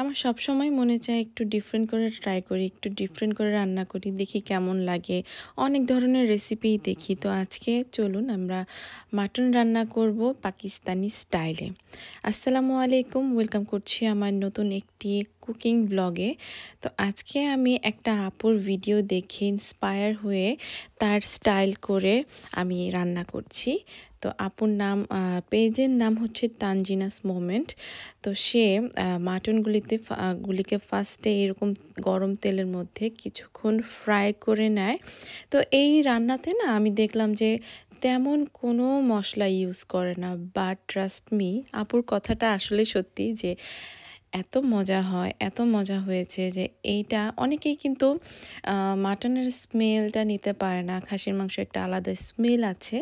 আমার সবসময় মনে চায় একটু ডিফারেন্ট করে ট্রাই করি, একটু ডিফারেন্ট করে রান্না করি। দেখি কেমন লাগে। অনেক ধরনের রেসিপিই দেখি। তো আজকে চলুন আমরা মাটন রান্না করব পাকিস্তানি স্টাইলে। আসসালামু আলাইকুম, ওয়েলকাম করছি আমার নতুন একটি কুকিং ব্লগে। তো আজকে আমি একটা আপুর ভিডিও দেখে ইন্সপায়ার হয়ে তার স্টাইল করে আমি রান্না করছি। তো আপুর নাম পেজের নাম হচ্ছে তানজিনাস মোমেন্ট। তো সে গুলিকে ফার্স্টে এরকম গরম তেলের মধ্যে কিছুক্ষণ ফ্রাই করে নেয়। তো এই রান্নাতে না আমি দেখলাম যে তেমন কোনো মশলা ইউজ করে না, বাট ট্রাস্ট মি, আপুর কথাটা আসলে সত্যি যে এত মজা হয়, এত মজা হয়েছে যে এইটা অনেকেই কিন্তু মাটনের স্মেলটা নিতে পারে না। খাসির মাংস একটা আলাদা স্মেল আছে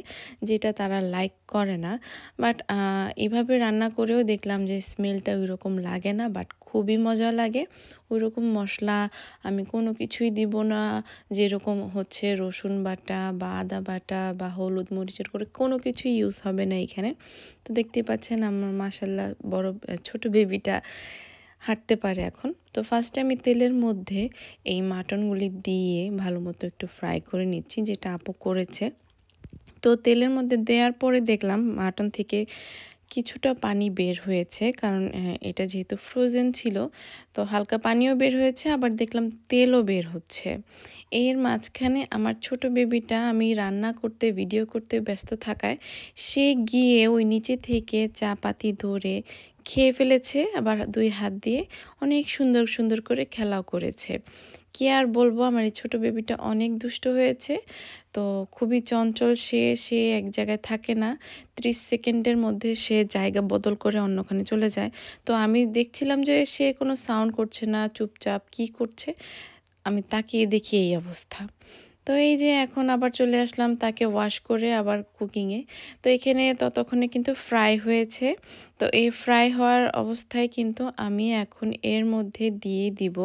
যেটা তারা লাইক করে না। বাট এভাবে রান্না করেও দেখলাম যে স্মেলটা ওইরকম লাগে না, বাট খুবই মজা লাগে। ওইরকম মশলা আমি কোনো কিছুই দিব না, যেরকম হচ্ছে রসুন বাটা বা আদা বাটা বা হলুদ মরিচের করে কোনো কিছুই ইউজ হবে না এখানে। তো দেখতেই পাচ্ছেন আমার মাশাল্লাহ ছোট বেবিটা হাঁটতে পারে এখন। তো ফার্স্টে আমি তেলের মধ্যে এই মাটনগুলি দিয়ে ভালো মতো একটু ফ্রাই করে নিচ্ছি, যেটা আপু করেছে। তো তেলের মধ্যে দেওয়ার পরে দেখলাম মাটন থেকে কিছুটা পানি বের হয়েছে, কারণ এটা যেহেতু ফ্রোজেন ছিল তো হালকা পানিও বের হয়েছে, আবার দেখলাম তেলও বের হচ্ছে। এর মাঝখানে আমার ছোট বেবিটা, আমি রান্না করতে ভিডিও করতে ব্যস্ত থাকায় সে গিয়ে ওই নিচে থেকে চা পাতি ধরে খেয়ে ফেলেছে, আবার দুই হাত দিয়ে অনেক সুন্দর সুন্দর করে খেলাও করেছে। কি আর বলবো, আমার এই ছোট বেবিটা অনেক দুষ্ট হয়েছে। তো খুবই চঞ্চল সে, সে এক জায়গায় থাকে না। 30 সেকেন্ডের মধ্যে সে জায়গা বদল করে অন্যখানে চলে যায়। তো আমি দেখছিলাম যে সে কোনো সাউন্ড করছে না, চুপচাপ কি করছে, আমি তাকিয়ে দেখি এই অবস্থা। তো এই যে এখন আবার চলে আসলাম তাকে ওয়াশ করে আবার কুকিংয়ে। তো এখানে ততক্ষণে কিন্তু ফ্রাই হয়েছে। তো এই ফ্রাই হওয়ার অবস্থায় কিন্তু আমি এখন এর মধ্যে দিয়ে দিব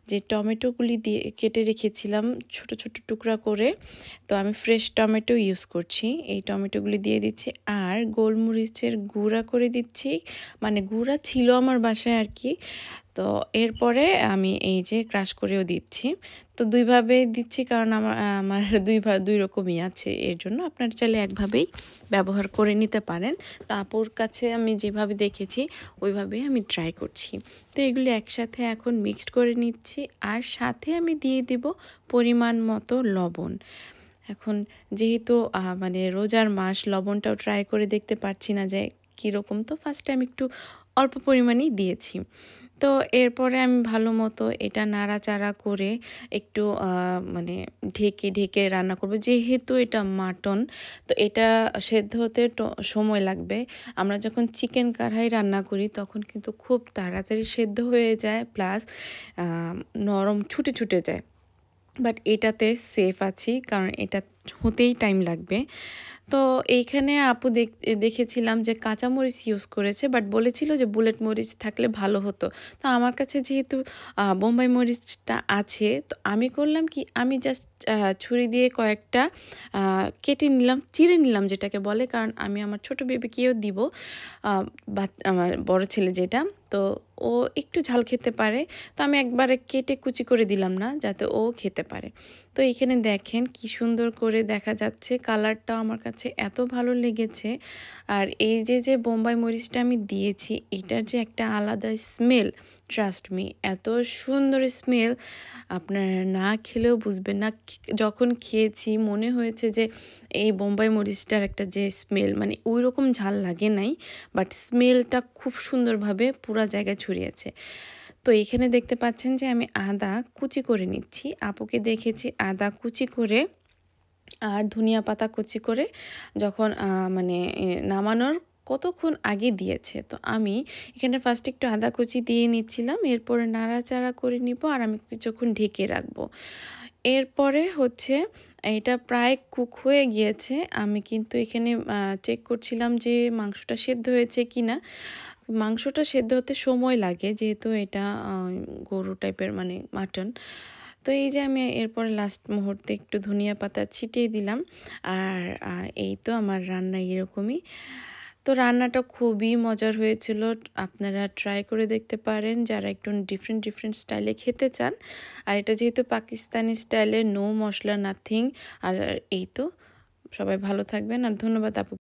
যে টমেটোগুলি দিয়ে কেটে রেখেছিলাম ছোট ছোট টুকরা করে। তো আমি ফ্রেশ টমেটো ইউজ করছি, এই টমেটোগুলি দিয়ে দিচ্ছি আর গোলমরিচের গুঁড়া করে দিচ্ছি, মানে গুঁড়া ছিল আমার বাসায় আর কি। তো এরপরে আমি এই যে ক্রাশ করেও দিচ্ছি। তো দুইভাবেই দিচ্ছি, কারণ আমার দুই রকমই আছে, এর জন্য আপনারা চাইলে একভাবেই ব্যবহার করে নিতে পারেন। তো আপুর কাছে আমি যেভাবে দেখেছি ওইভাবেই আমি ট্রাই করছি। তো এগুলি একসাথে এখন মিক্সড করে নিচ্ছি আর সাথে আমি দিয়ে দিব পরিমাণ মতো লবণ। এখন যেহেতু মানে রোজার মাস, লবণটাও ট্রাই করে দেখতে পারছি না যে কীরকম, তো ফার্স্টে আমি একটু অল্প পরিমাণেই দিয়েছি। তো এরপরে আমি ভালো মতো এটা নাড়াচাড়া করে একটু মানে ঢেকে ঢেকে রান্না করব, যেহেতু এটা মাটন। তো এটা সেদ্ধ হতে সময় লাগবে। আমরা যখন চিকেন কড়াই রান্না করি তখন কিন্তু খুব তাড়াতাড়ি সেদ্ধ হয়ে যায়, প্লাস নরম ছুটে ছুটে যায়। বাট এটাতে সেফ আছি, কারণ এটা হতেই টাইম লাগবে। তো এইখানে আপু দেখেছিলাম যে কাঁচামরিচ ইউজ করেছে, বাট বলেছিল যে বুলেট মরিচ থাকলে ভালো হতো। তো আমার কাছে যেহেতু বোম্বাই মরিচটা আছে, তো আমি করলাম কি, আমি জাস্ট ছুরি দিয়ে কয়েকটা কেটে নিলাম, চিড়ে নিলাম যেটাকে বলে, কারণ আমি আমার ছোট বেবিকেও দিব, আমার বড় ছেলে যেটা, তো ও একটু ঝাল খেতে পারে। তো আমি একবারে কেটে কুচি করে দিলাম না, যাতে ও খেতে পারে। তো এখানে দেখেন কি সুন্দর করে দেখা যাচ্ছে, কালারটাও আমার কাছে এত ভালো লেগেছে। আর এই যে বোম্বাই মরিচটা আমি দিয়েছি, এটার যে একটা আলাদা স্মেল, ট্রাস্ট মি, এত সুন্দর স্মেল আপনারা না খেলেও বুঝবেন না। যখন খেয়েছি মনে হয়েছে যে এই বোম্বাই মরিচটার একটা যে স্মেল, মানে ওই রকম ঝাল লাগে নাই, বাট স্মেলটা খুব সুন্দরভাবে পুরা জায়গায় ছড়িয়েছে। তো এখানে দেখতে পাচ্ছেন যে আমি আদা কুচি করে নিচ্ছি। আপুকে দেখেছি আদা কুচি করে আর ধনিয়া পাতা কুচি করে যখন মানে নামানোর কতক্ষণ আগে দিয়েছে। তো আমি এখানে ফার্স্ট একটু আদা কুচি দিয়ে নিচ্ছিলাম, এরপরে নাড়াচাড়া করে নিব আর আমি কিছুক্ষণ ঢেকে রাখবো। এরপরে হচ্ছে এটা প্রায় কুক হয়ে গিয়েছে। আমি কিন্তু এখানে চেক করছিলাম যে মাংসটা সেদ্ধ হয়েছে কিনা। মাংসটা সেদ্ধ হতে সময় লাগে, যেহেতু এটা গরু টাইপের, মানে মাটন। তো এই যে আমি এরপরে লাস্ট মুহূর্তে একটু ধনিয়া পাতা ছিটিয়ে দিলাম। আর এই তো আমার রান্না এরকমই। তো রান্নাটা খুবই মজার হয়েছিল। আপনারা ট্রাই করে দেখতে পারেন যারা একটু ডিফারেন্ট, ডিফারেন্ট স্টাইলে খেতে চান। আর এটা যেহেতু পাকিস্তানি স্টাইলে নো মসলা নাথিং। আর এই তো সবাই ভালো থাকবেন আর ধন্যবাদ আপু।